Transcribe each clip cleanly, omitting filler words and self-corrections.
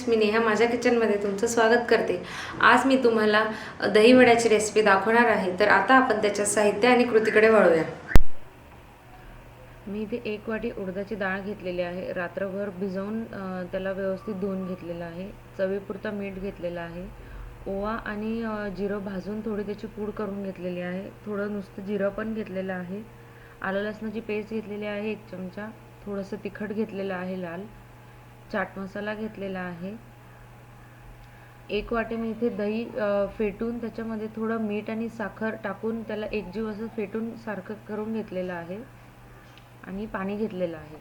मी नेहा माझ्या किचनमध्ये तुमचं स्वागत करते। आज मी तुम्हाला दही वड्याची रेसिपी दाखवणार आहे। तर आता आपण त्याच्या साहित्य आणि कृतीकडे वळूया। मी इथे 1 वाटी उडदाची डाळ घेतलेली आहे। रात्रभर भिजवून त्याला व्यवस्थित धुवून घेतलेलं आहे। चवीपुरता मीठ घेतलेलं आहे। ओवा आणि जिरं भाजून थोडी त्याची पूड करून घेतलेली आहे। थोडं नुसतं जिरं पण घेतलेलं आहे। आलं लसणाची पेस्ट घेतलेली आहे 1 चमचा। थोडंसं तिखट घेतलेलं आहे लाल। चाट मसाला घेतलेला आहे। 1 वाटी मी इथे दही फेटून त्याच्यामध्ये थोडं मीठ आणि साखर टाकून त्याला एकजीव असं फेटून सारखं करून घेतलेलं आहे आणि पाणी घेतलेलं आहे।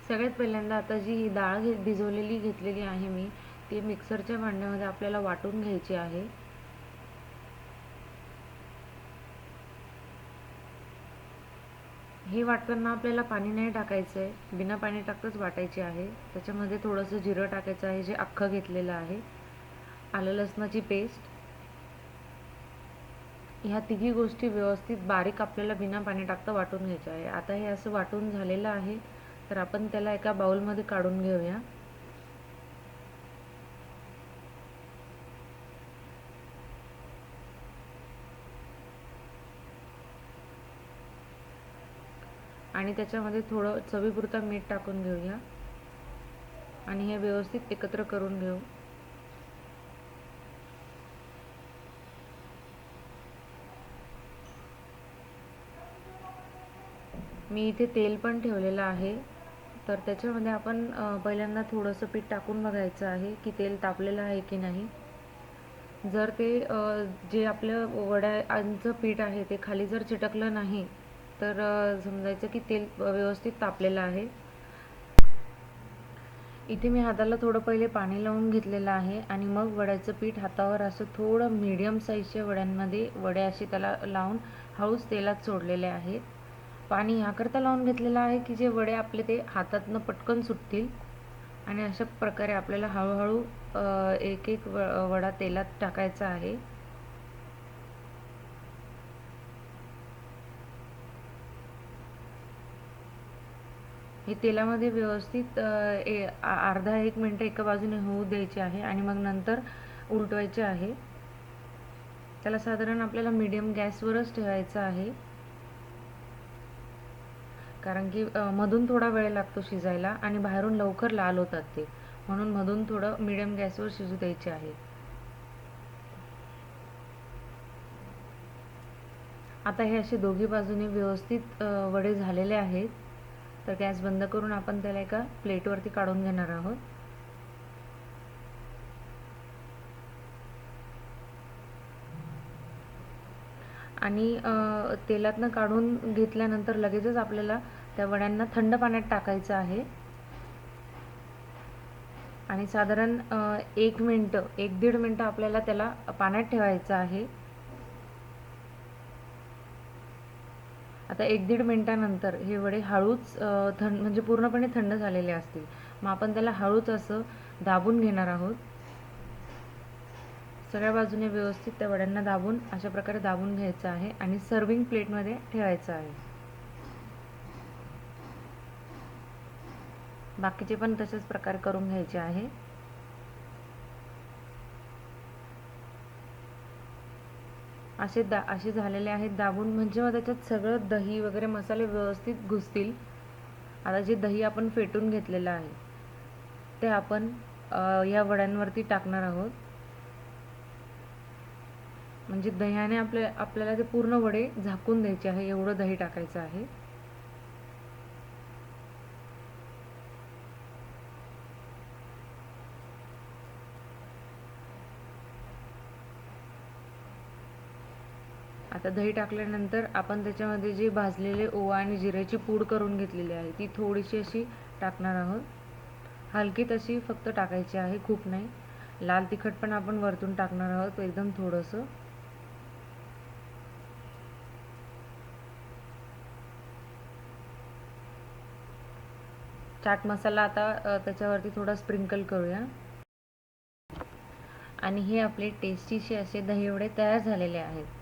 सगळ्यात पहिल्यांदा आता जी डाळ भिजवलेली घेतलेली आहे मी ती मिक्सरच्या भांड्यामध्ये आपल्याला वाटून घ्यायची आहे। हे वाटताना आपल्याला पाणी नाही टाकायचं आहे, बिना पाणी टाकताच वाटायचे आहे। त्याच्यामध्ये थोडंसं जिरं टाकायचं आहे जे अख्खं घेतलेलं आहे। आलं लसणाची पेस्ट, ह्या तिघी गोष्टी व्यवस्थित बारीक आपल्याला बिना पाणी टाकता वाटून घ्यायचं आहे। आता हे असं वाटून झालेलं आहे तर आपण त्याला एका बाउलमध्ये काढून घेऊया। आणि त्याच्यामध्ये थोडं चवीपुरता मीठ टाकून घेऊया आणि हे व्यवस्थित एकत्र करून घेऊ। मी इथे तेल पण ठेवलेलं आहे तर त्याच्यामध्ये आपण पहिल्यांदा थोडंसं पीठ टाकून बघायचं आहे की तेल तापलेलं आहे की नाही। जर ते जे आपलं वड्यांचं पीठ आहे ते खाली जर चिटकलं नाही तर समजायचं की तेल व्यवस्थित तापलेलं आहे। इथे मी हाताला थोडं पहिले पाणी लावून घेतलेलं आहे आणि मग वड्याचं पीठ हातावर असं थोडं मीडियम साईजच्या वड्यांमध्ये वडे असे त्याला लावून हळूच तेलात सोडलेले आहेत। पाणी ह्याकरता लावून घेतलेलं आहे की जे वडे आपले ते हातातनं पटकन सुटतील आणि अशा प्रकारे आपल्याला हळूहळू एक एक वडा तेलात टाकायचा आहे। हे तेलामध्ये व्यवस्थित अर्धा 1 मिनिट एका बाजूने होऊ द्यायचे आहे आणि मग नंतर उलटवायचे आहे। त्याला साधारण आपल्याला मीडियम गॅसवरच ठेवायचं आहे कारण की मधून थोडा वेळ लागतो शिजायला आणि बाहेरून लवकर लाल होतात ते, म्हणून मधून थोडं मीडियम गॅसवर शिजू द्यायचे आहे। आता हे असे दोघी बाजूने व्यवस्थित वडे झालेले आहेत तर गॅस बंद करून आपण त्याला एका प्लेटवरती काढून घेणार आहोत। आणि तेलातनं काढून घेतल्यानंतर लगेचच आपल्याला त्या वड्यांना थंड पाण्यात टाकायचं आहे आणि साधारण 1 मिनिट 1-1.5 मिनिट आपल्याला त्याला पाण्यात ठेवायचं आहे। आता 1-1.5 मिनिटानंतर हे वडे हळूच म्हणजे पूर्णपणे थंड झालेले असतील। मग आपण त्याला हळूच असं दाबून घेणार आहोत। सगळ्या बाजूने व्यवस्थित त्या वड्यांना दाबून अशा प्रकारे दाबून घ्यायचं आहे आणि सर्विंग प्लेटमध्ये ठेवायचं आहे। बाकीचे पण तसेच प्रकार करून घ्यायचे आहे। असे झालेले आहेत दाबून, म्हणजे मग त्याच्यात सगळं दही वगैरे मसाले व्यवस्थित घुसतील। आता जे दही आपण फेटून घेतलेलं आहे ते आपण या वड्यांवरती टाकणार आहोत। म्हणजे दह्याने आपल्याला ते पूर्ण वडे झाकून द्यायचे आहे, एवढं दही टाकायचं आहे। आता दही टाकल्यानंतर आपण त्याच्यामध्ये जे भाजलेले ओवा आणि जिऱ्याची पूड करून घेतलेली आहे ती थोडीशी अशी टाकणार आहोत। हलकीत अशी फक्त टाकायची आहे, खूप नाही। लाल तिखट पण आपण वरतून टाकणार आहोत एकदम थोडंसं। चाट मसाला आता त्याच्यावरती थोडा स्प्रिंकल करूया आणि हे आपले टेस्टीचे असे दही वडे तयार झालेले आहेत।